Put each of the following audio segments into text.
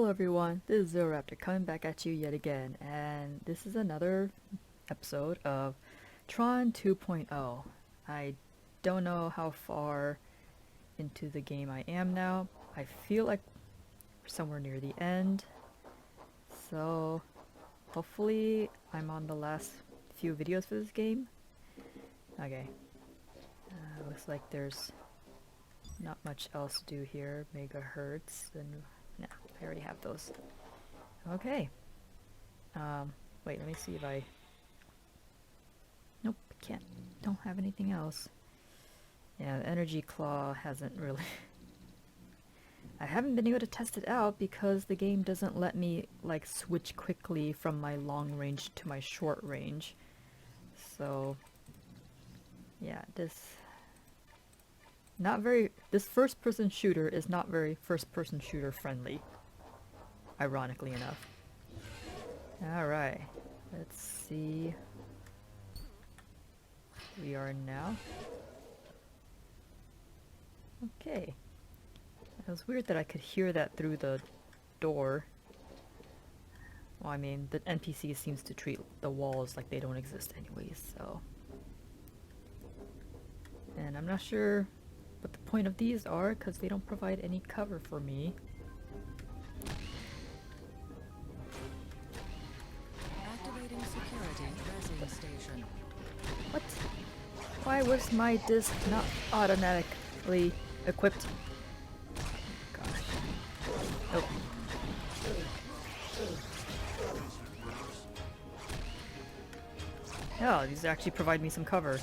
Hello everyone, this is Zeroraptor coming back at you yet again, and this is another episode of Tron 2.0. I don't know how far into the game I am now. I feel like we're somewhere near the end, so hopefully I'm on the last few videos for this game. Okay, looks like there's not much else to do here. Megahertz and no, I already have those. Okay. Wait, let me see if I... Nope, can't. Don't have anything else. Yeah, the energy claw hasn't really... I haven't been able to test it out because the game doesn't let me, like, switch quickly from my long range to my short range. So... yeah, this first person shooter is not very first person shooter friendly, ironically enough. Alright, let's see. We are now. Okay. It was weird that I could hear that through the door. Well, I mean, the NPC seems to treat the walls like they don't exist anyways, so. And I'm not sure what the point of these are, because they don't provide any cover for me. Activating security resin station. What? Why was my disc not automatically equipped? Gosh. Oh. Oh, these actually provide me some cover.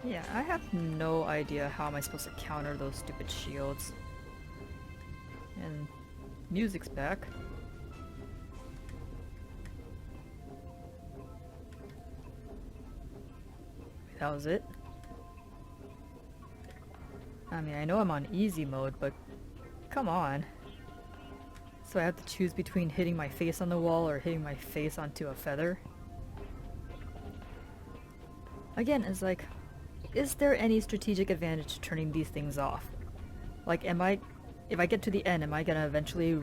Yeah, I have no idea how am I supposed to counter those stupid shields. And music's back. That was it. I mean, I know I'm on easy mode, but come on. So I have to choose between hitting my face on the wall or hitting my face onto a feather. Again, it's like, is there any strategic advantage to turning these things off? Like, if I get to the end, am I gonna eventually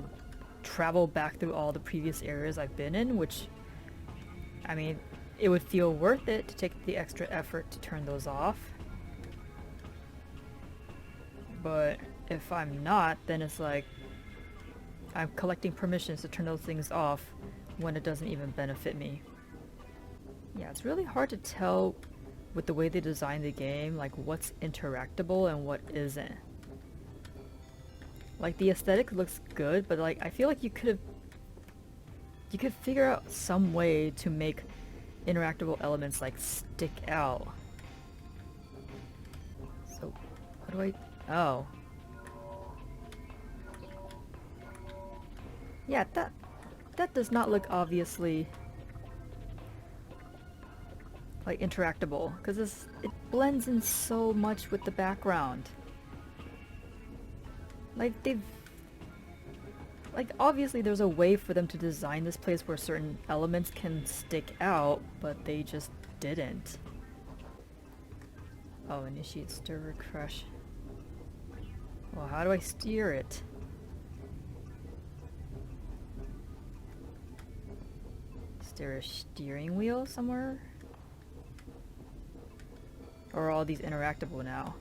travel back through all the previous areas I've been in? Which, I mean, it would feel worth it to take the extra effort to turn those off. But if I'm not, then it's like, I'm collecting permissions to turn those things off when it doesn't even benefit me. Yeah, it's really hard to tell with the way they designed the game, like what's interactable and what isn't. Like the aesthetic looks good, but like I feel like you could figure out some way to make interactable elements like stick out. So, how do I... oh. Yeah, that does not look obviously like interactable, because it blends in so much with the background. Like obviously there's a way for them to design this place where certain elements can stick out, but they just didn't. Oh, initiate stir crush. Well, how do I steer it? Is there a steering wheel somewhere? Or are all these interactable now?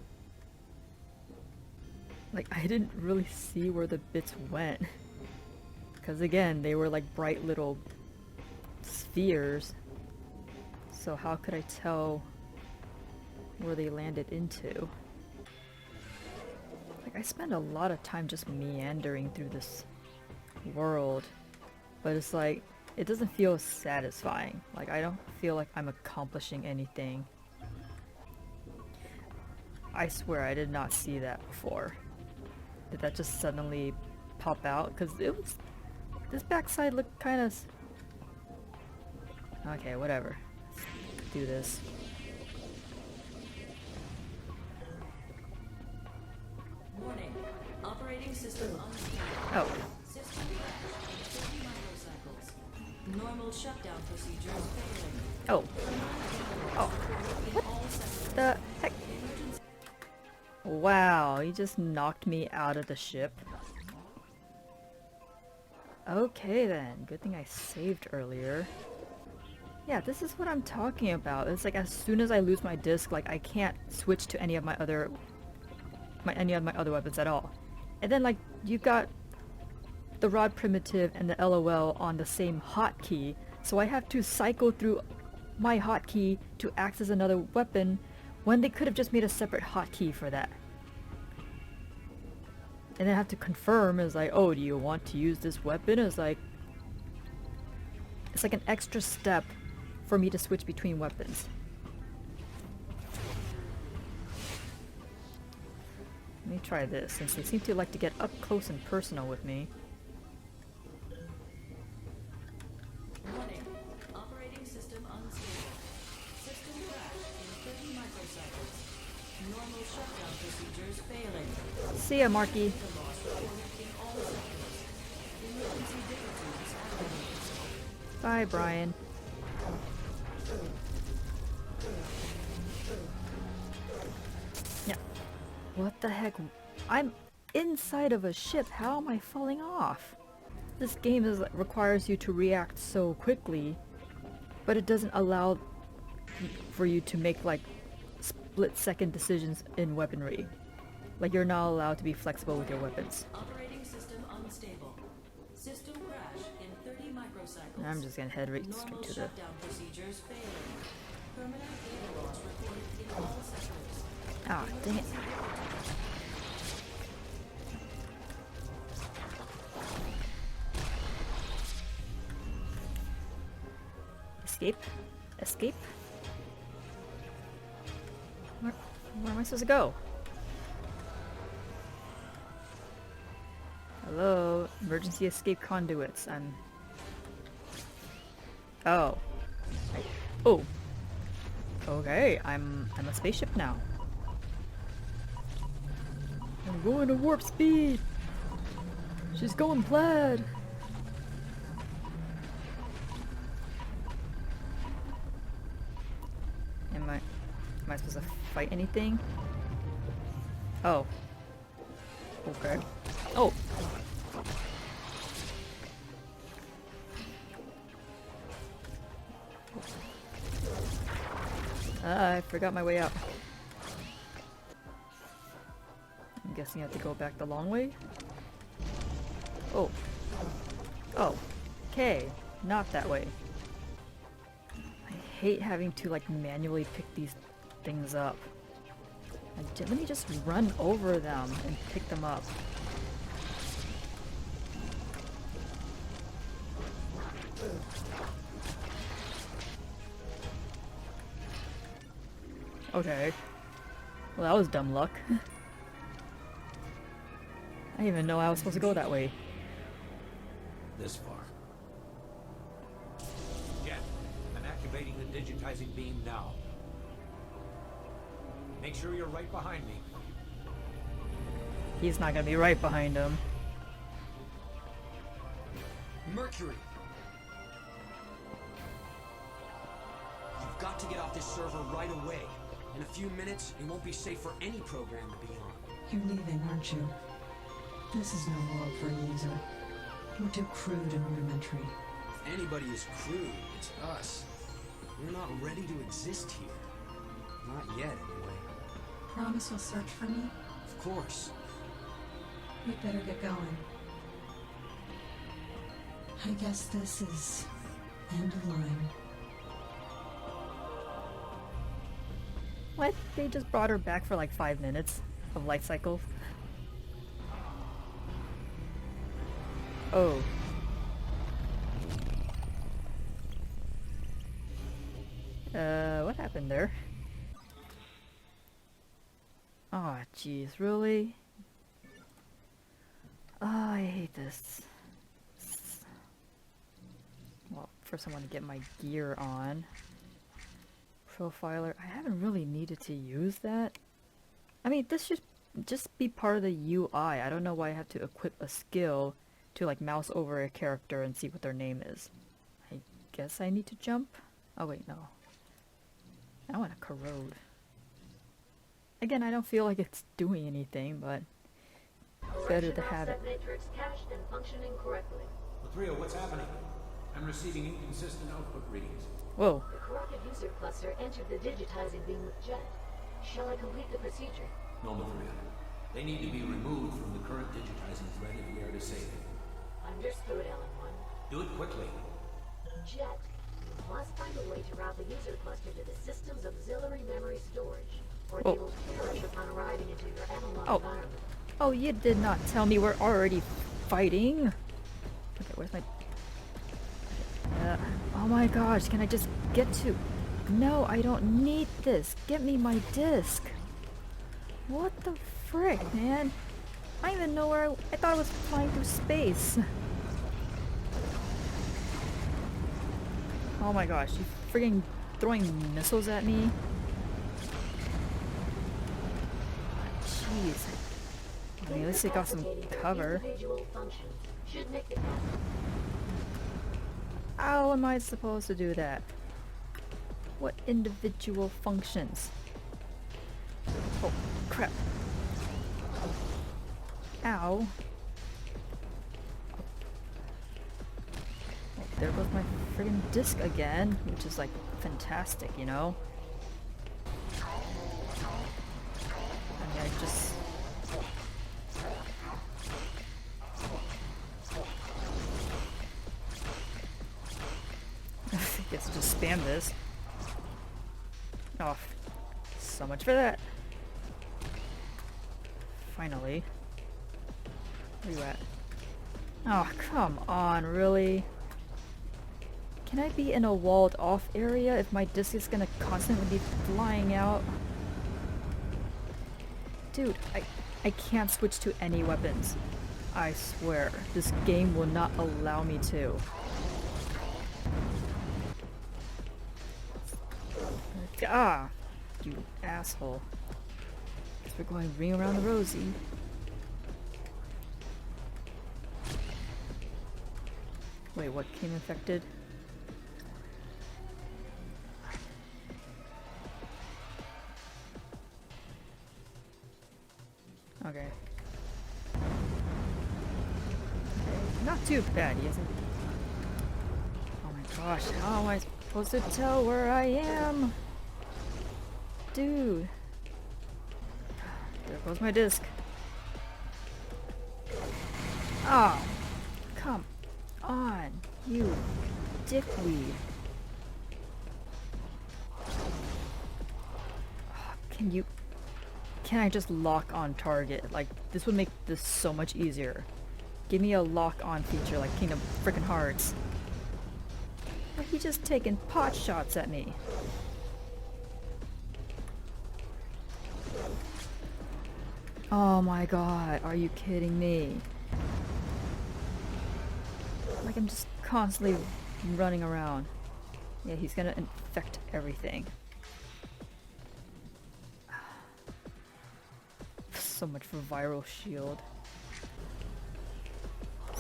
Like, I didn't really see where the bits went. Because again, they were like bright little spheres. So how could I tell where they landed into? Like, I spend a lot of time just meandering through this world. But it's like, it doesn't feel satisfying. Like, I don't feel like I'm accomplishing anything. I swear I did not see that before. Did that just suddenly pop out? Because it was... this backside looked kind of... okay, whatever. Let's do this. Warning. Operating system unstable. Oh. System crash. Normal shutdown procedures failing. Oh. Oh. What the heck? Wow, he just knocked me out of the ship. Okay then, good thing I saved earlier. Yeah, this is what I'm talking about. It's like as soon as I lose my disc, like I can't switch to any of my other weapons at all. And then like you've got the rod primitive and the LOL on the same hotkey, so I have to cycle through my hotkey to access another weapon when they could have just made a separate hotkey for that. And then I have to confirm is like, oh, do you want to use this weapon? It's like an extra step for me to switch between weapons. Let me try this, since they seem to like to get up close and personal with me. Warning. Operating system unstable. System crash in 30 microseconds. Normal shutdown procedures failing. See ya, Marky. Data loss reported in all sectors. Emergency data tubes activated. Bye, Brian. Yeah. What the heck? I'm inside of a ship. How am I falling off? This game requires you to react so quickly, but it doesn't allow for you to make like split-second decisions in weaponry. Like you're not allowed to be flexible with your weapons. Operating system unstable. System crash in 30 microseconds. I'm just gonna head right Normal straight to the... shutdown procedures failing. Permanent data loss reported in all sectors. Ah, dang it. Escape? Escape? Where am I supposed to go? Hello? Emergency escape conduits. Oh. Oh. Okay, I'm a spaceship now. I'm going to warp speed! She's going plaid! Am I supposed to fight anything? Oh. Okay. Oh! I forgot my way out. I'm guessing I have to go back the long way? Oh. Oh. Okay. Not that way. I hate having to like manually pick these things up. Let me just run over them and pick them up. Okay. Well, that was dumb luck. I didn't even know I was supposed to go that way. This far. Jet, I'm activating the digitizing beam now. Make sure you're right behind me. He's not gonna be right behind him. Mercury! You've got to get off this server right away. In a few minutes, it won't be safe for any program to be on. You're leaving, aren't you? This is no world for a user. You're too crude and rudimentary. If anybody is crude, it's us. We're not ready to exist here. Not yet, anyway. Promise you'll search for me? Of course. We'd better get going. I guess this is end of line. What? They just brought her back for like 5 minutes of life cycle? Oh. What happened there? Oh, jeez, really? Oh, I hate this. Well, first I want to get my gear on. Profiler. I haven't really needed to use that. I mean, this should just be part of the UI. I don't know why I have to equip a skill to like mouse over a character and see what their name is. I guess I need to jump. Oh wait, no. I want to corrode. Again, I don't feel like it's doing anything, but better to have it. Matrix cached and functioning correctly. Latria, what's happening? I'm receiving inconsistent output readings. Whoa. The corrupted user cluster entered the digitizing beam with Jet. Shall I complete the procedure? No, Latria. They need to be removed from the current digitizing thread if we are to save them. Understood, Ellen-1. Do it quickly. Jet, you must find a way to route the user cluster to the system's auxiliary memory storage, or they will perish upon arriving into your analog environment. Oh, you did not tell me we're already fighting. Okay, where's my... oh my gosh, can I just get to... No, I don't need this. Get me my disc. What the frick, man? I don't even know where I thought I was flying through space. Oh my gosh, you friggin' throwing missiles at me? Jeez. I mean, at least they got some cover. Individual functions should make the task. How am I supposed to do that? What individual functions? Oh, crap. Ow. Oh, there goes my friggin' disc again, which is like fantastic, you know? I mean, I just... I guess I'll just spam this. Oh, so much for that. Finally. Where you at? Oh, come on, really? Can I be in a walled off area if my disc is gonna constantly be flying out? Dude, I can't switch to any weapons. I swear, this game will not allow me to. Ah! You asshole. Guess we're going ring around the rosy. Wait, what came infected? Okay. Not too bad, he isn't. Oh my gosh, how am I supposed to tell where I am? Dude. There goes my disc. Oh, come on, you dickweed. Oh, can I just lock on target? Like, this would make this so much easier. Give me a lock on feature like Kingdom Frickin' Hearts. Or he just taking pot shots at me. Oh my god, are you kidding me? Like, I'm just constantly running around. Yeah, he's gonna infect everything. So much for viral shield.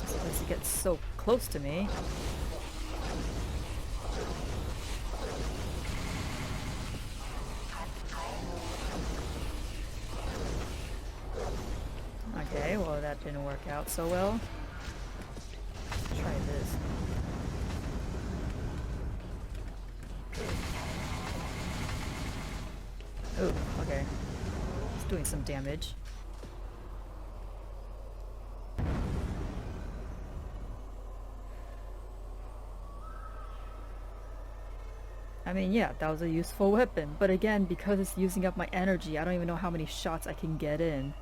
As he gets so close to me. Okay, well that didn't work out so well. Let's try this. Oh, okay. It's doing some damage. I mean, yeah, that was a useful weapon, but again, because it's using up my energy, I don't even know how many shots I can get in.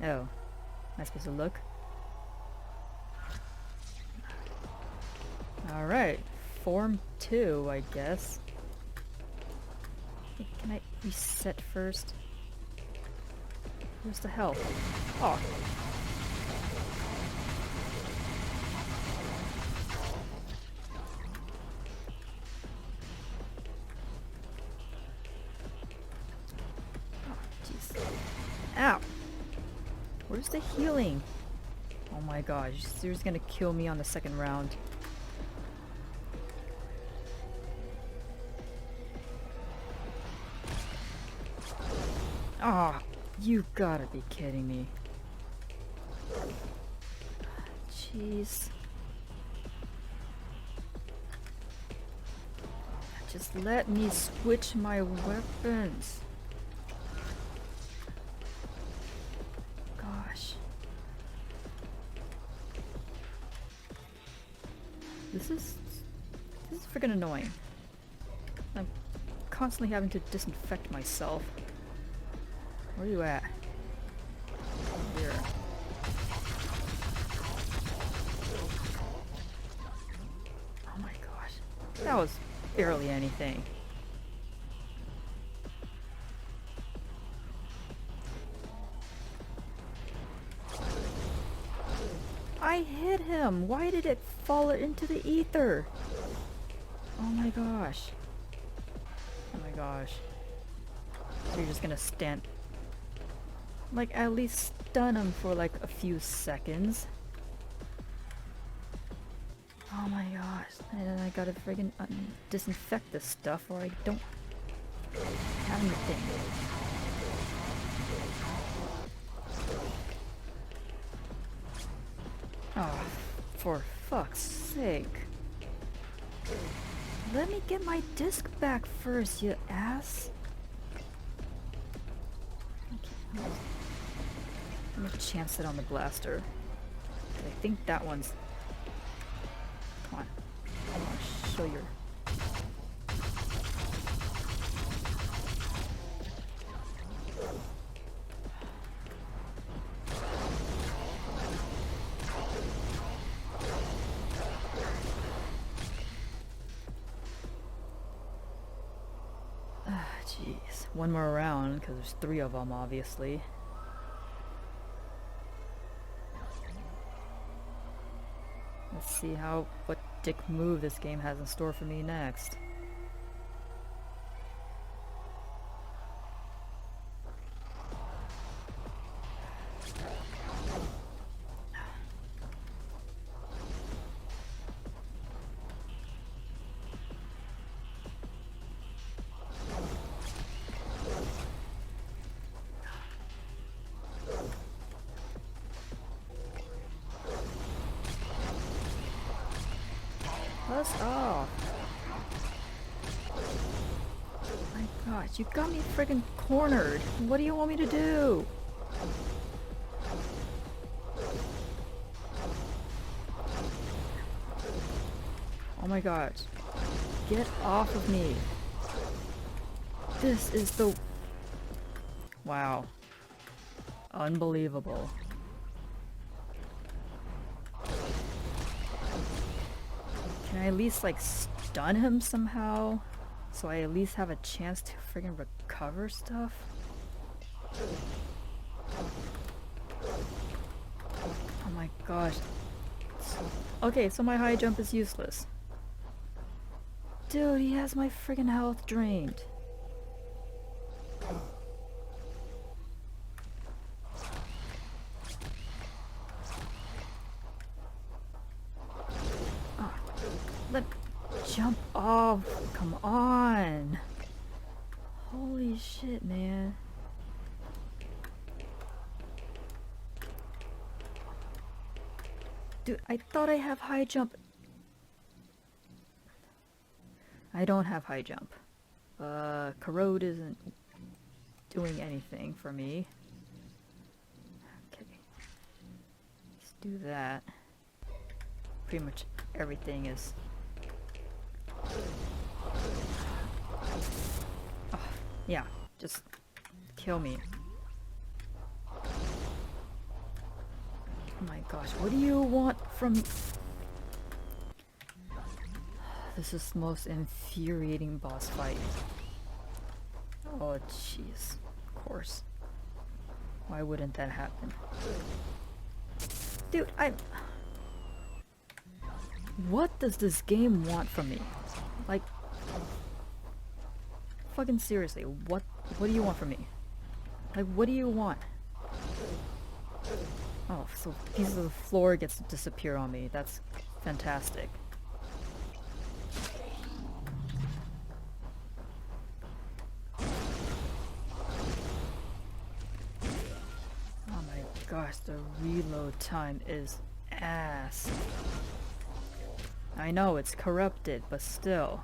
Oh. Am I supposed to look? Alright. Form 2, I guess. Can I reset first? Where's the health? Oh. Ow! Where's the healing? Oh my gosh, you're just gonna kill me on the second round. Oh, you gotta be kidding me. Jeez. Just let me switch my weapons. Gosh. This is freaking annoying. I'm constantly having to disinfect myself. Where are you at? Here. Oh my gosh. That was barely anything. I hit him! Why did it fall into the ether? Oh my gosh. Oh my gosh. So you're just gonna stand... Like, at least stun him for like a few seconds. Oh my gosh. And then I gotta friggin' disinfect this stuff or I don't have anything. Oh, for fuck's sake. Let me get my disc back first, you ass. Okay, I'm gonna chance it on the blaster. I think that one's... Come on. Come on, show your... Jeez, one more round, because there's 3 of them, obviously. Let's see what dick move this game has in store for me next. Bust off! My gosh, you got me friggin' cornered! What do you want me to do? Oh my gosh. Get off of me! This is the... Wow. Unbelievable. Can I at least like stun him somehow? So I at least have a chance to friggin' recover stuff? Oh my gosh. Okay, so my high jump is useless. Dude, he has my friggin' health drained. Let jump off. Come on. Holy shit, man. Dude, I thought I have high jump. I don't have high jump. Corrode isn't doing anything for me. Okay. Let's do that. Pretty much everything is... Oh, yeah, just kill me. Oh my gosh, what do you want from... This is the most infuriating boss fight. Oh jeez, of course. Why wouldn't that happen? Dude, what does this game want from me? Like, fucking seriously, what do you want from me? Like, what do you want? Oh, so pieces of the floor gets to disappear on me. That's fantastic. gosh, the reload time is ass. I know it's corrupted, but still.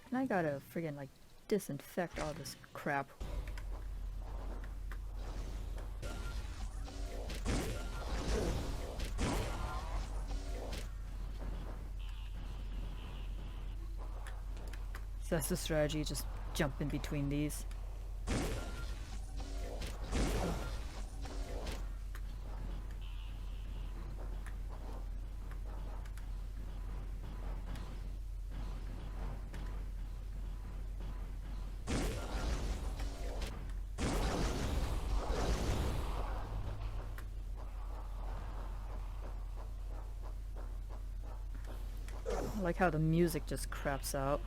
And I gotta friggin' like disinfect all this crap. So that's the strategy, just jump in between these. I like how the music just craps out.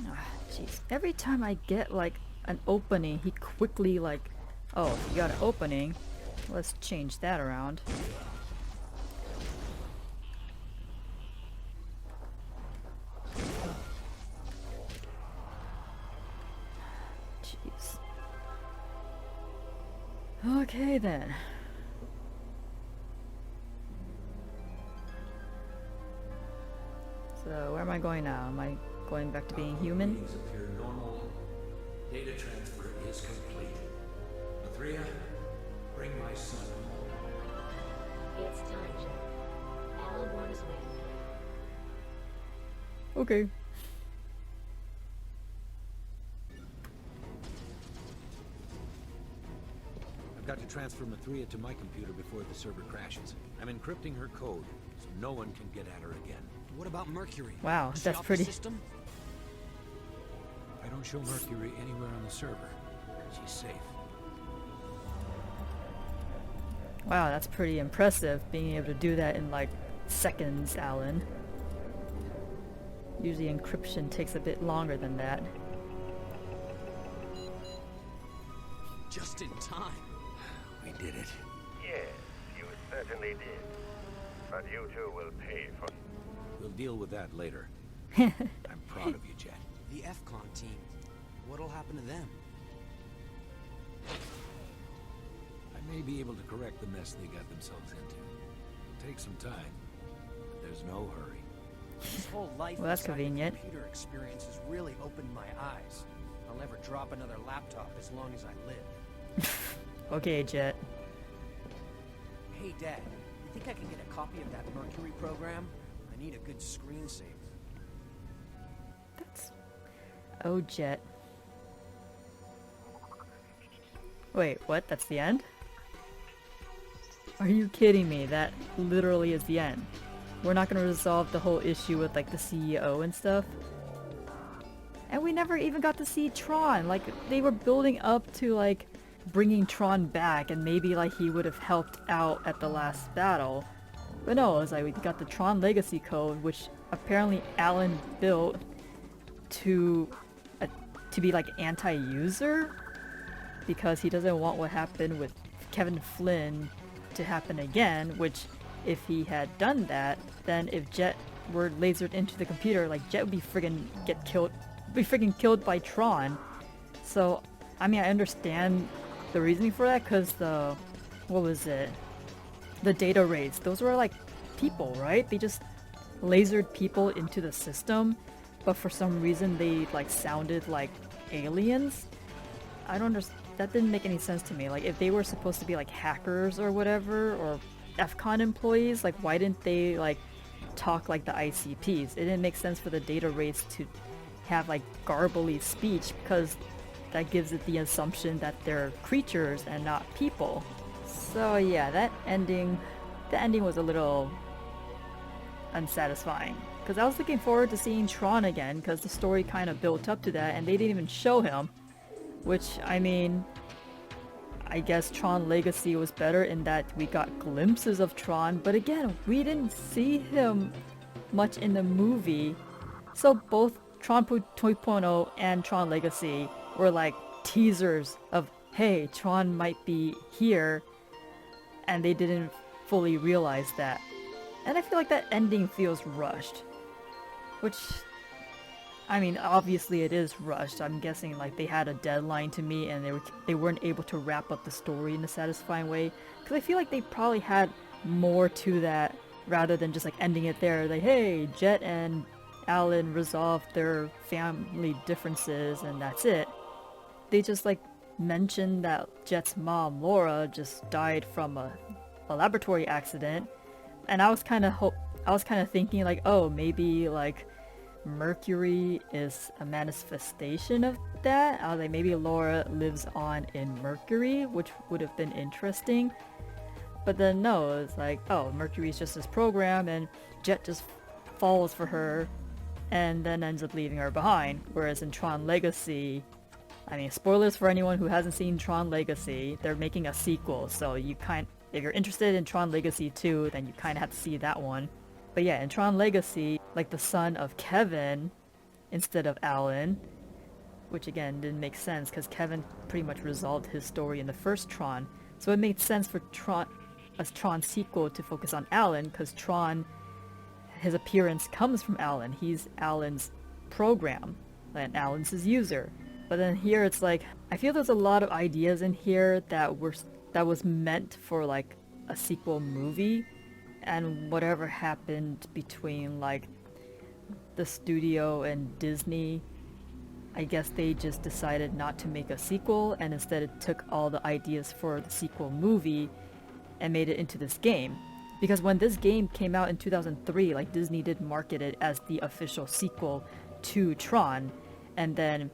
Ah, jeez. Every time I get like an opening, he quickly like, oh, you got an opening. Let's change that around. Jeez. Okay then. So where am I going now? Am I going back to being human? Readings appear normal. Data transfer is complete. Mathria, bring my son home. It's time, Jack. Alan 1 is waiting. Okay. I've got to transfer Mathria to my computer before the server crashes. I'm encrypting her code, so no one can get at her again. What about Mercury? Wow, Is she that's off the pretty. system? I don't show Mercury anywhere on the server. She's safe. Wow, that's pretty impressive, being able to do that in like seconds, Alan. Usually encryption takes a bit longer than that. Just in time. We did it. Yes, you certainly did. But you two will pay for... We'll deal with that later. I'm proud of you, Jet. The FCON team. What'll happen to them? I may be able to correct the mess they got themselves into. It'll take some time, but there's no hurry. This whole life Well, that's inside the convenient. computer experience has really opened my eyes. I'll never drop another laptop as long as I live. Okay, Jet. Hey, Dad, you think I can get a copy of that Mercury program? I need a good screensaver. That's... Oh, Jet. Wait, what? That's the end? Are you kidding me? That literally is the end. We're not gonna resolve the whole issue with like the CEO and stuff. And we never even got to see Tron. Like, they were building up to like bringing Tron back, and maybe like he would have helped out at the last battle. But no, it was like we got the Tron Legacy code, which apparently Alan built to be like anti-user, because he doesn't want what happened with Kevin Flynn to happen again. Which, if he had done that, then if Jet were lasered into the computer, like Jet would be friggin' killed by Tron. So, I mean, I understand the reasoning for that, because what was it? The data raids, those were like people, right? They just lasered people into the system, but for some reason they like sounded like aliens. I don't understand. That didn't make any sense to me. Like, if they were supposed to be like hackers or whatever, or FCON employees, like why didn't they like talk like the ICPs? It didn't make sense for the data raids to have like garbly speech, because that gives it the assumption that they're creatures and not people. So yeah, the ending was a little unsatisfying, because I was looking forward to seeing Tron again, because the story kind of built up to that, and they didn't even show him. Which, I mean, I guess Tron Legacy was better in that we got glimpses of Tron, but again, we didn't see him much in the movie. So both Tron 2.0 and Tron Legacy were like teasers of, hey, Tron might be here, and they didn't fully realize that. And I feel like that ending feels rushed. Which, I mean, obviously it is rushed. I'm guessing like they had a deadline to meet and they weren't able to wrap up the story in a satisfying way. Because I feel like they probably had more to that rather than just like ending it there. Like, hey, Jet and Alan resolved their family differences and that's it. They just like mentioned that Jet's mom, Laura, just died from a laboratory accident, and I was kind of thinking like, oh, maybe like Mercury is a manifestation of that. I was like, maybe Laura lives on in Mercury, which would have been interesting. But then no, it's like, oh, Mercury's just this program, and Jet just falls for her, and then ends up leaving her behind. Whereas in Tron Legacy, I mean, spoilers for anyone who hasn't seen Tron Legacy, they're making a sequel, so if you're interested in Tron Legacy 2, then you kind of have to see that one. But yeah, in Tron Legacy, like the son of Kevin instead of Alan, which again didn't make sense because Kevin pretty much resolved his story in the first Tron. So it made sense for a Tron sequel to focus on Alan because Tron, his appearance comes from Alan. He's Alan's program, and Alan's his user. But then here it's like, I feel there's a lot of ideas in here that was meant for like a sequel movie, and whatever happened between like the studio and Disney, I guess they just decided not to make a sequel and instead it took all the ideas for the sequel movie and made it into this game. Because when this game came out in 2003, like Disney did market it as the official sequel to Tron, and then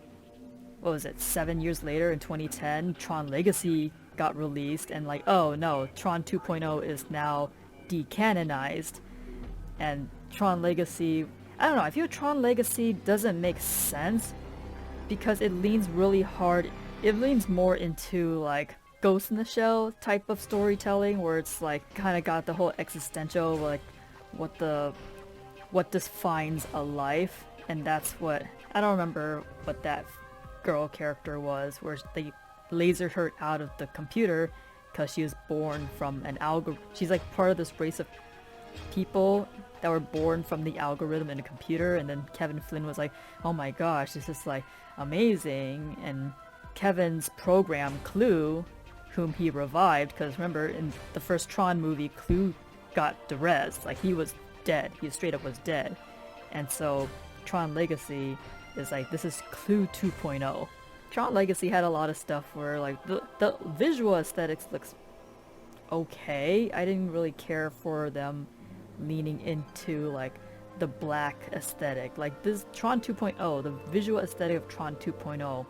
what was it, 7 years later in 2010, Tron Legacy got released and like, oh no, Tron 2.0 is now decanonized, and Tron Legacy, I don't know, I feel Tron Legacy doesn't make sense because it leans more into like Ghost in the Shell type of storytelling where it's like kind of got the whole existential, like what defines a life, and that's what, I don't remember what that girl character was, where they lasered her out of the computer because she was born from an algorithm. She's like part of this race of people that were born from the algorithm in a computer, and then Kevin Flynn was like, oh my gosh, this is like amazing. And Kevin's program, Clue, whom he revived, because remember in the first Tron movie, Clue got Derez, like he was dead, he straight up was dead. And so Tron Legacy is like, this is Clue 2.0. Tron Legacy had a lot of stuff where like the visual aesthetics looks okay. I didn't really care for them leaning into like the black aesthetic. Like this Tron 2.0, the visual aesthetic of Tron 2.0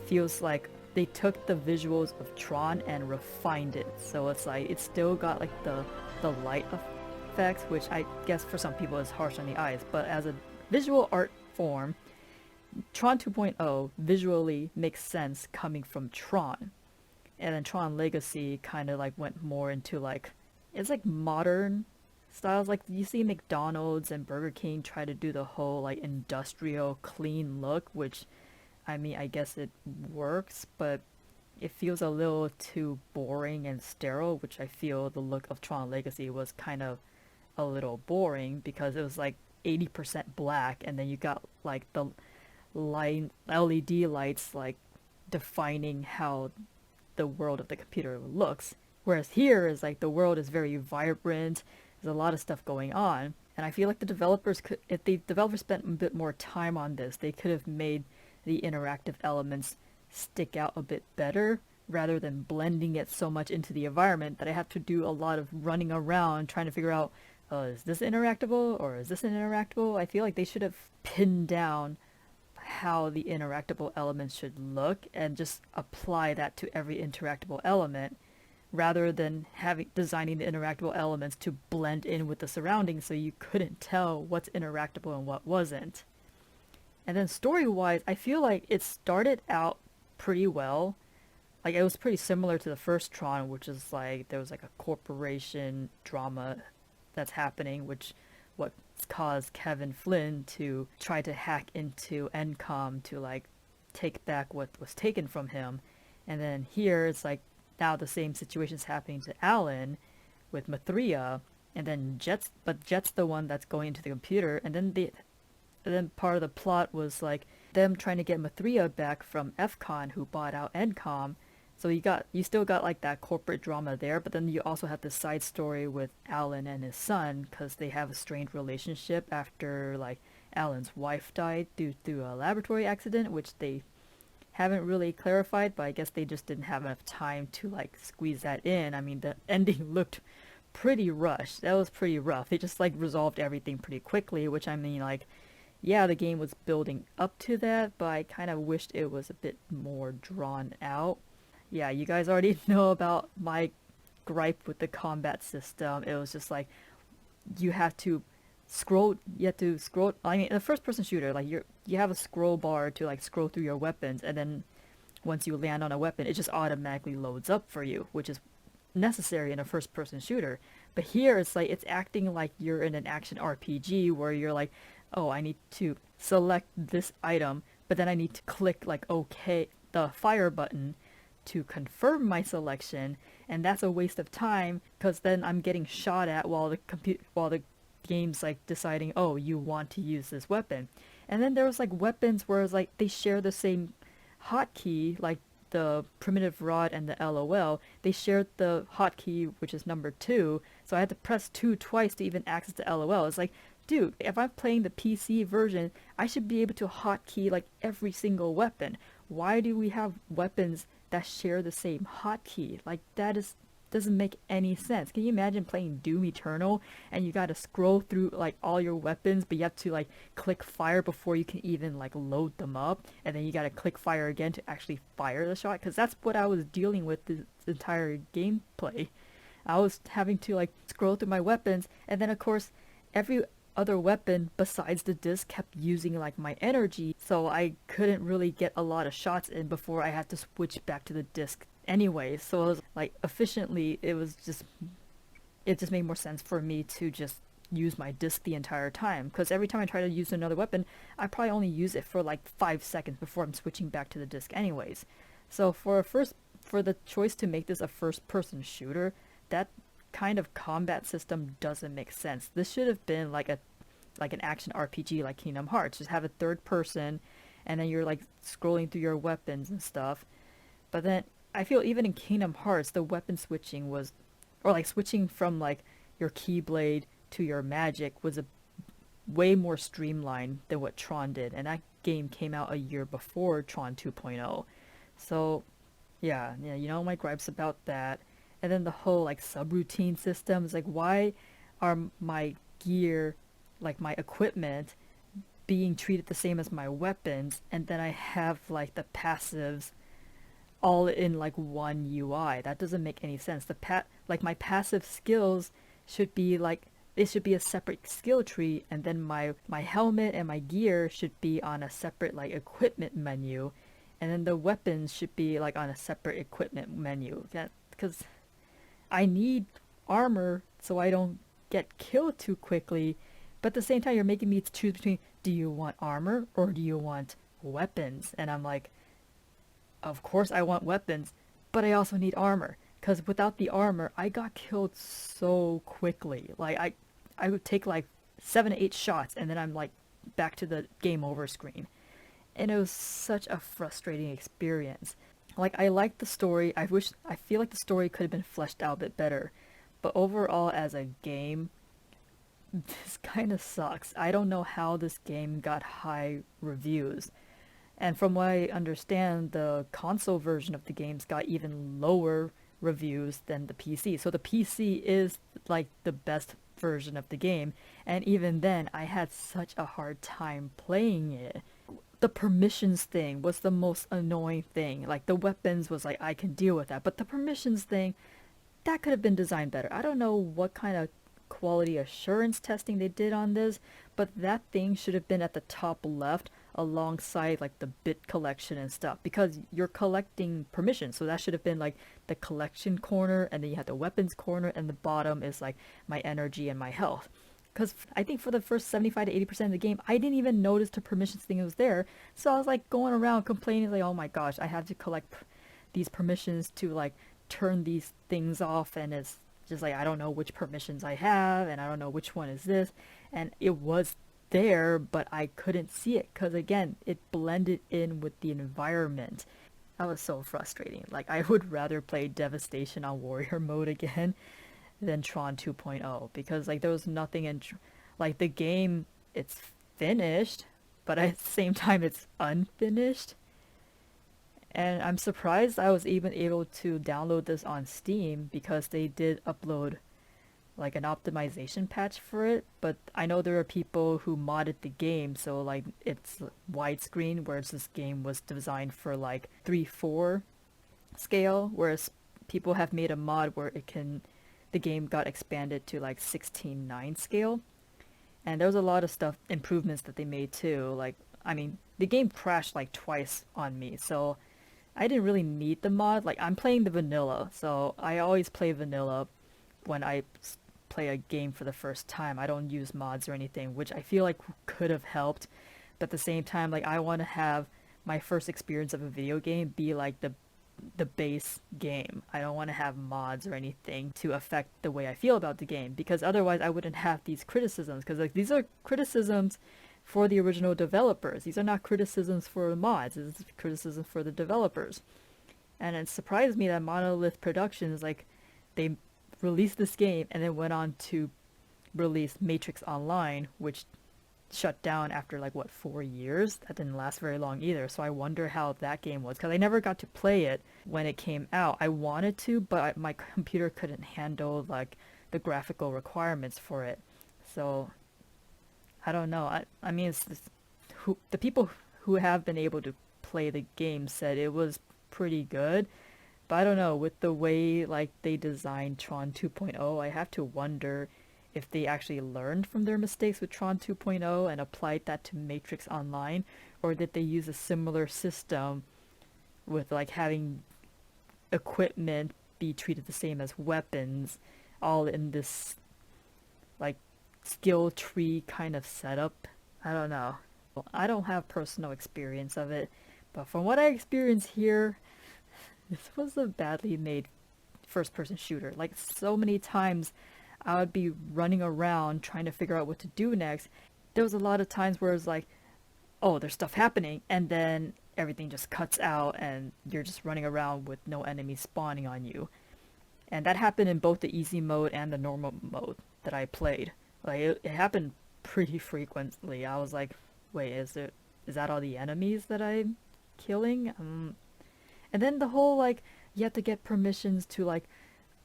feels like they took the visuals of Tron and refined it. So it's like it's still got like the light effects, which I guess for some people is harsh on the eyes, but as a visual art form, Tron 2.0 visually makes sense coming from Tron. And then Tron Legacy kind of like went more into like, it's like modern styles. Like you see McDonald's and Burger King try to do the whole like industrial clean look, which I mean, I guess it works, but it feels a little too boring and sterile, which I feel the look of Tron Legacy was kind of a little boring because it was like 80% black, and then you got like the LED lights like defining how the world of the computer looks. Whereas here is like the world is very vibrant, there's a lot of stuff going on, and I feel like the developers could, if the developers spent a bit more time on this, they could have made the interactive elements stick out a bit better rather than blending it so much into the environment that I have to do a lot of running around trying to figure out, is this interactable or is this interactable? I feel like they should have pinned down how the interactable elements should look and just apply that to every interactable element rather than designing the interactable elements to blend in with the surroundings so you couldn't tell what's interactable and what wasn't. And then story-wise, I feel like it started out pretty well. Like it was pretty similar to the first Tron, which is like there was like a corporation drama that's happening, which what caused Kevin Flynn to try to hack into NCOM to like take back what was taken from him. And then here it's like now the same situation's happening to Alan with Mathria, and then Jet's the one that's going into the computer, and then And then part of the plot was like them trying to get Mathria back from FCON, who bought out Encom. So you still got like that corporate drama there, but then you also have the side story with Alan and his son, because they have a strained relationship after like Alan's wife died due to a laboratory accident, which they haven't really clarified, but I guess they just didn't have enough time to like squeeze that in. I mean, the ending looked pretty rushed. That was pretty rough. They just like resolved everything pretty quickly, which I mean, like, yeah, the game was building up to that, but I kind of wished it was a bit more drawn out. Yeah, you guys already know about my gripe with the combat system. It was just like you have to scroll. I mean, in a first person shooter, like you have a scroll bar to like scroll through your weapons, and then once you land on a weapon, it just automatically loads up for you, which is necessary in a first person shooter. But here it's like it's acting like you're in an action RPG where you're like, oh, I need to select this item, but then I need to click like OK, the fire button, to confirm my selection, and that's a waste of time because then I'm getting shot at while the game's like deciding, oh, you want to use this weapon. And then there was like weapons where it's like they share the same hotkey, like the primitive rod and the LOL. They shared the hotkey, which is number 2, so I had to press 2 twice to even access the LOL. It's like, dude, if I'm playing the PC version, I should be able to hotkey like every single weapon. Why do we have weapons that share the same hotkey? Like, doesn't make any sense. Can you imagine playing Doom Eternal and you gotta scroll through like all your weapons, but you have to like click fire before you can even like load them up, and then you gotta click fire again to actually fire the shot? Because that's what I was dealing with this entire gameplay. I was having to like scroll through my weapons, and then of course every other weapon besides the disc kept using like my energy, so I couldn't really get a lot of shots in before I had to switch back to the disc anyway. So it was like efficiently, it just made more sense for me to just use my disc the entire time, because every time I try to use another weapon, I probably only use it for like 5 seconds before I'm switching back to the disc anyways. So for the choice to make this a first person shooter, that kind of combat system doesn't make sense. This should have been like an action RPG like Kingdom Hearts. Just have a third person, and then you're like scrolling through your weapons and stuff. But then I feel even in Kingdom Hearts, the weapon switching was, or like switching from like your Keyblade to your magic was a way more streamlined than what Tron did, and that game came out a year before Tron 2.0. So yeah, you know my gripes about that. And then the whole like subroutine system is like, why are my gear, like my equipment, being treated the same as my weapons, and then I have like the passives all in like one UI? That doesn't make any sense. Like my passive skills should be like, it should be a separate skill tree, and then my helmet and my gear should be on a separate like equipment menu, and then the weapons should be like on a separate equipment menu. That, because I need armor so I don't get killed too quickly, but at the same time you're making me choose between, do you want armor or do you want weapons? And I'm like, of course I want weapons, but I also need armor, because without the armor I got killed so quickly. Like I would take like 7 to 8 shots and then I'm like back to the game over screen, and it was such a frustrating experience. Like, I liked the story. I feel like the story could have been fleshed out a bit better. But overall, as a game, this kind of sucks. I don't know how this game got high reviews. And from what I understand, the console version of the games got even lower reviews than the PC. So the PC is like the best version of the game. And even then, I had such a hard time playing it. The permissions thing was the most annoying thing. Like, the weapons was like, I can deal with that, but the permissions thing, that could have been designed better. I don't know what kind of quality assurance testing they did on this, but that thing should have been at the top left alongside like the bit collection and stuff, because you're collecting permissions. So that should have been like the collection corner, and then you have the weapons corner, and the bottom is like my energy and my health. Because I think for the first 75 to 80% of the game, I didn't even notice the permissions thing was there. So I was like going around complaining like, oh my gosh, I have to collect these permissions to like turn these things off, and it's just like, I don't know which permissions I have, and I don't know which one is this. And it was there, but I couldn't see it because again, it blended in with the environment. That was so frustrating. Like I would rather play Devastation on Warrior mode again than Tron 2.0 because like there was nothing in like the game it's finished, but at the same time it's unfinished. And I'm surprised I was even able to download this on Steam because they did upload like an optimization patch for it, but I know there are people who modded the game so like it's widescreen, whereas this game was designed for like 3:4 scale, whereas people have made a mod where the game got expanded to like 16:9 scale. And there was a lot of stuff improvements that they made too. Like I mean, the game crashed like twice on me, so I didn't really need the mod. Like I'm playing the vanilla, so I always play vanilla when I play a game for the first time. I don't use mods or anything, which I feel like could have helped. But at the same time, like I want to have my first experience of a video game be like the base game. I don't want to have mods or anything to affect the way I feel about the game because otherwise I wouldn't have these criticisms because like these are criticisms for the original developers. These are not criticisms for the mods. This is criticism for the developers. And it surprised me that Monolith Productions like they released this game and then went on to release Matrix Online, which shut down after like what 4 years. That didn't last very long either, so I wonder how that game was because I never got to play it when it came out. I wanted to, but my computer couldn't handle like the graphical requirements for it, so I don't know. I mean the people who have been able to play the game said it was pretty good, but I don't know, with the way like they designed Tron 2.0, I have to wonder if they actually learned from their mistakes with Tron 2.0 and applied that to Matrix Online, or did they use a similar system with like having equipment be treated the same as weapons, all in this like skill tree kind of setup. I don't know. I don't have personal experience of it, but from what I experienced here, this was a badly made first person shooter. Like so many times I would be running around trying to figure out what to do next. There was a lot of times where it's like, oh, there's stuff happening, and then everything just cuts out and you're just running around with no enemies spawning on you. And that happened in both the easy mode and the normal mode that I played. Like it happened pretty frequently. I was like, wait, is that all the enemies that I'm killing? And then the whole like you have to get permissions to like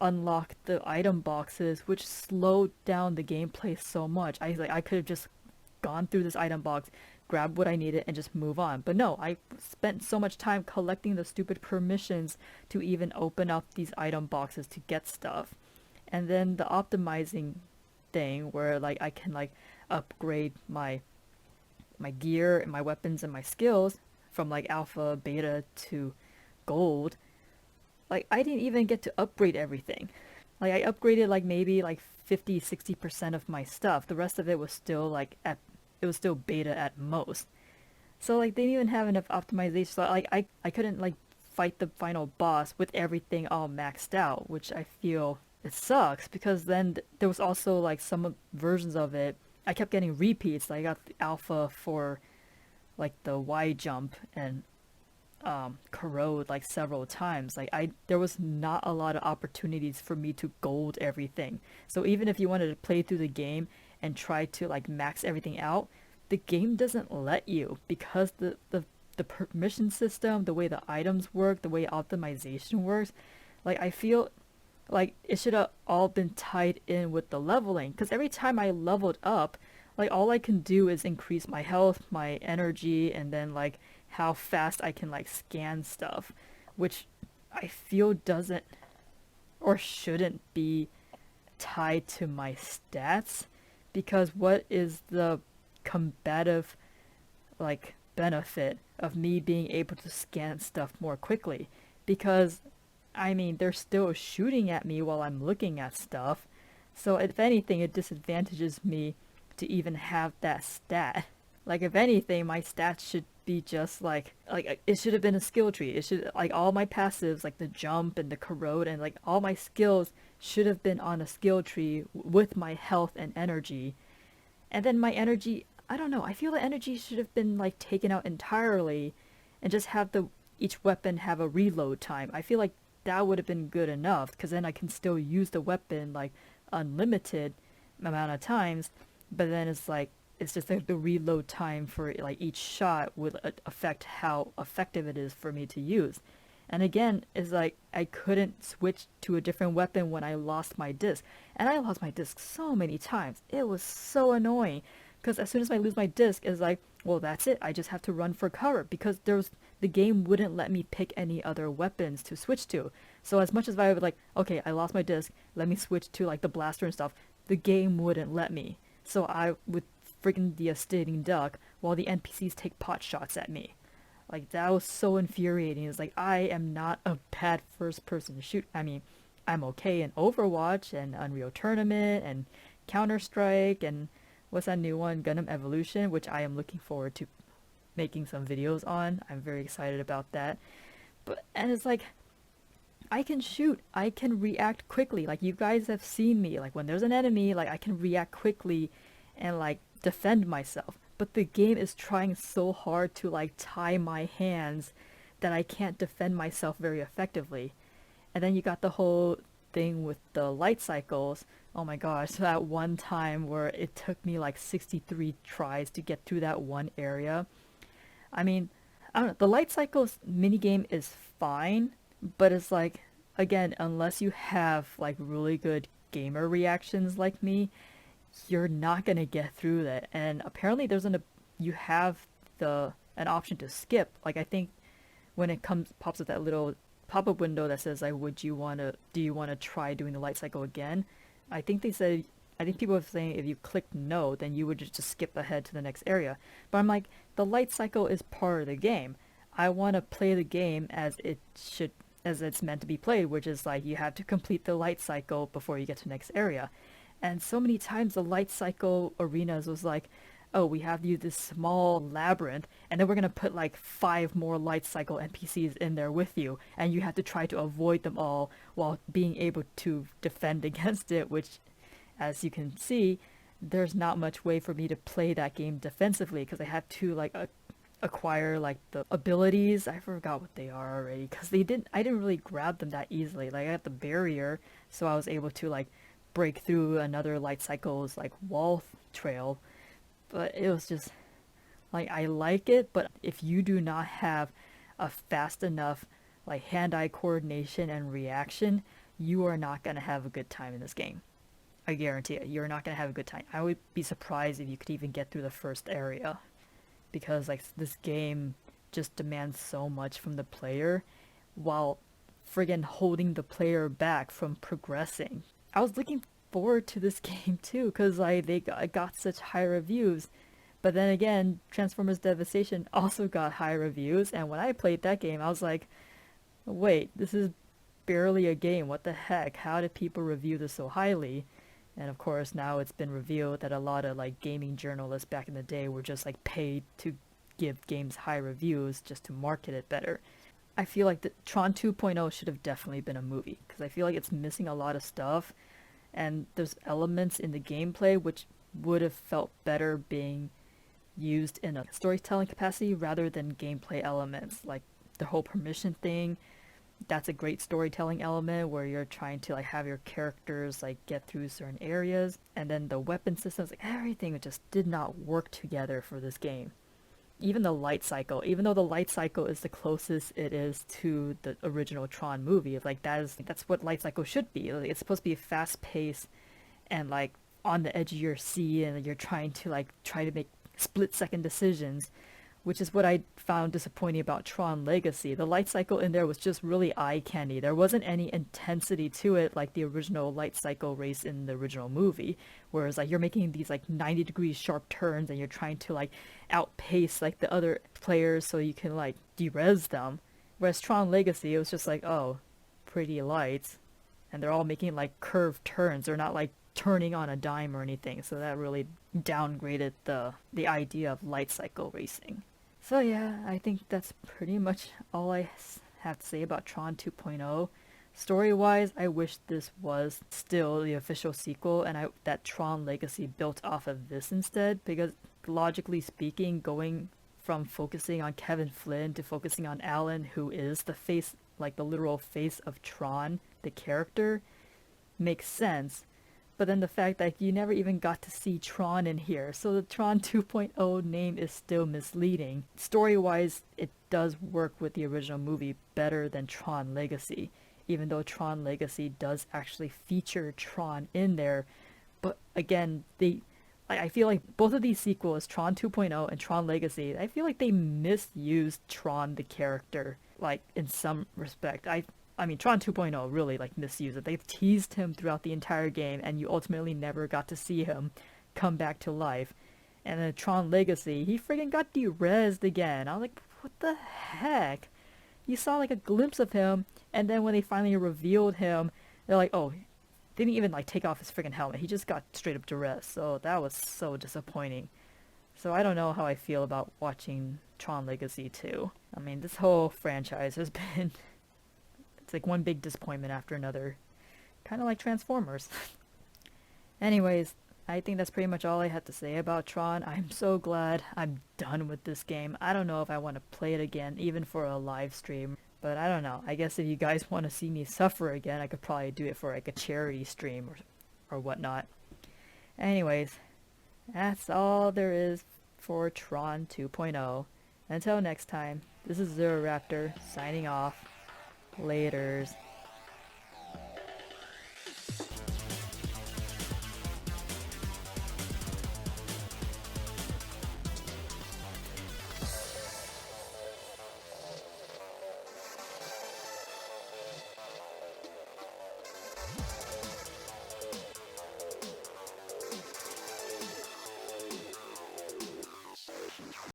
unlock the item boxes, which slowed down the gameplay so much. I could have just gone through this item box, grabbed what I needed, and just move on. But no, I spent so much time collecting the stupid permissions to even open up these item boxes to get stuff. And then the optimizing thing where like I can like upgrade my gear and my weapons and my skills from like alpha, beta to gold. Like I didn't even get to upgrade everything. Like I upgraded like maybe like 50-60% of my stuff. The rest of it was still it was still beta at most. So like they didn't even have enough optimization. So like I couldn't like fight the final boss with everything all maxed out, which I feel it sucks because then there was also like some versions of it I kept getting repeats. Like I got the alpha for like the Y jump and corrode like several times. Like there was not a lot of opportunities for me to gold everything. So even if you wanted to play through the game and try to like max everything out, the game doesn't let you because the permission system, the way the items work, the way optimization works, like I feel like it should have all been tied in with the leveling, because every time I leveled up, like all I can do is increase my health, my energy, and then like how fast I can like scan stuff, which I feel doesn't or shouldn't be tied to my stats, because what is the combative like benefit of me being able to scan stuff more quickly? Because I mean, they're still shooting at me while I'm looking at stuff. So if anything, it disadvantages me to even have that stat. Like if anything, my stats should be just like it should have been a skill tree. It should like all my passives, like the jump and the corrode and like all my skills should have been on a skill tree with my health and energy. And then my energy, I don't know. I feel the energy should have been like taken out entirely and just have the each weapon have a reload time. I feel like that would have been good enough because then I can still use the weapon like unlimited amount of times, but then it's like it's just like the reload time for like each shot would affect how effective it is for me to use. And again, it's like I couldn't switch to a different weapon when I lost my disc. And I lost my disc so many times. It was so annoying. Because as soon as I lose my disc, it's like, well, that's it. I just have to run for cover. Because the game wouldn't let me pick any other weapons to switch to. So as much as I would like, okay, I lost my disc, let me switch to like the blaster and stuff, the game wouldn't let me. So I would freaking devastating duck while the NPCs take pot shots at me. Like, that was so infuriating. It's like, I am not a bad first person shoot. I mean, I'm okay in Overwatch and Unreal Tournament and Counter-Strike and what's that new one? Gundam Evolution, which I am looking forward to making some videos on. I'm very excited about that. And it's like, I can shoot. I can react quickly. Like, you guys have seen me. Like, when there's an enemy, like, I can react quickly and, like, defend myself. But the game is trying so hard to like tie my hands that I can't defend myself very effectively. And then you got the whole thing with the light cycles. Oh my gosh, so that one time where it took me like 63 tries to get through that one area. I mean, I don't know, the light cycles minigame is fine, but it's like, again, unless you have like really good gamer reactions like me, you're not gonna get through that. And apparently you have an option to skip. Like, I think when it pops up that little pop-up window that says like, do you wanna try doing the light cycle again? I think people are saying if you click no, then you would just skip ahead to the next area. But I'm like, the light cycle is part of the game. I want to play the game as it's meant to be played, which is like you have to complete the light cycle before you get to the next area. And so many times the light cycle arenas was like, oh, we have you this small labyrinth, and then we're going to put like 5 more light cycle NPCs in there with you, and you have to try to avoid them all while being able to defend against it, which, as you can see, there's not much way for me to play that game defensively, because I have to like acquire like the abilities. I forgot what they are already, because I didn't really grab them that easily. Like, I got the barrier, so I was able to like break through another light cycle's like wall trail, but it was just like, I like it, but if you do not have a fast enough like hand-eye coordination and reaction, you are not going to have a good time in this game. I guarantee it. You're not going to have a good time. I would be surprised if you could even get through the first area, because like this game just demands so much from the player while friggin' holding the player back from progressing. I was looking forward to this game too, because like they got such high reviews. But then again, Transformers Devastation also got high reviews, and when I played that game, I was like, wait, this is barely a game. What the heck? How did people review this so highly? And of course, now it's been revealed that a lot of like gaming journalists back in the day were just like paid to give games high reviews just to market it better. I feel like the Tron 2.0 should have definitely been a movie, because I feel like it's missing a lot of stuff, and there's elements in the gameplay which would have felt better being used in a storytelling capacity rather than gameplay elements. Like the whole permission thing, that's a great storytelling element where you're trying to like have your characters like get through certain areas, and then the weapon systems, like everything just did not work together for this game. Even the light cycle, even though the light cycle is the closest it is to the original Tron movie, like that's what light cycle should be. Like, it's supposed to be fast paced and like on the edge of your seat, and you're trying to make split second decisions, which is what I found disappointing about Tron Legacy. The light cycle in there was just really eye candy. There wasn't any intensity to it like the original light cycle race in the original movie, whereas like you're making these like 90-degree sharp turns and you're trying to like outpace like the other players so you can like derez them. Whereas Tron Legacy, it was just like, oh, pretty lights, and they're all making like curved turns. They're not like turning on a dime or anything, so that really downgraded the idea of light cycle racing. So yeah, I think that's pretty much all I have to say about Tron 2.0. Story-wise, I wish this was still the official sequel, and that Tron Legacy built off of this instead, because logically speaking, going from focusing on Kevin Flynn to focusing on Alan, who is the face, like the literal face of Tron, the character, makes sense. But then the fact that you never even got to see Tron in here, so the Tron 2.0 name is still misleading. Story-wise, it does work with the original movie better than Tron Legacy, even though Tron Legacy does actually feature Tron in there. But again, I feel like both of these sequels, Tron 2.0 and Tron Legacy, I feel like they misused Tron the character, like in some respect. I mean, Tron 2.0 really like misused it. They've teased him throughout the entire game, and you ultimately never got to see him come back to life. And then Tron Legacy, he friggin' got de-rezzed again. I was like, what the heck? You saw like a glimpse of him, and then when they finally revealed him, they're like, oh, they didn't even like take off his friggin' helmet. He just got straight up de-rezzed. So that was so disappointing. So I don't know how I feel about watching Tron Legacy 2. I mean, this whole franchise has been... It's like one big disappointment after another. Kind of like Transformers. Anyways, I think that's pretty much all I had to say about Tron. I'm so glad I'm done with this game. I don't know if I want to play it again, even for a live stream. But I don't know. I guess if you guys want to see me suffer again, I could probably do it for like a charity stream or whatnot. Anyways, that's all there is for Tron 2.0. Until next time, this is Zero Raptor signing off. Laters.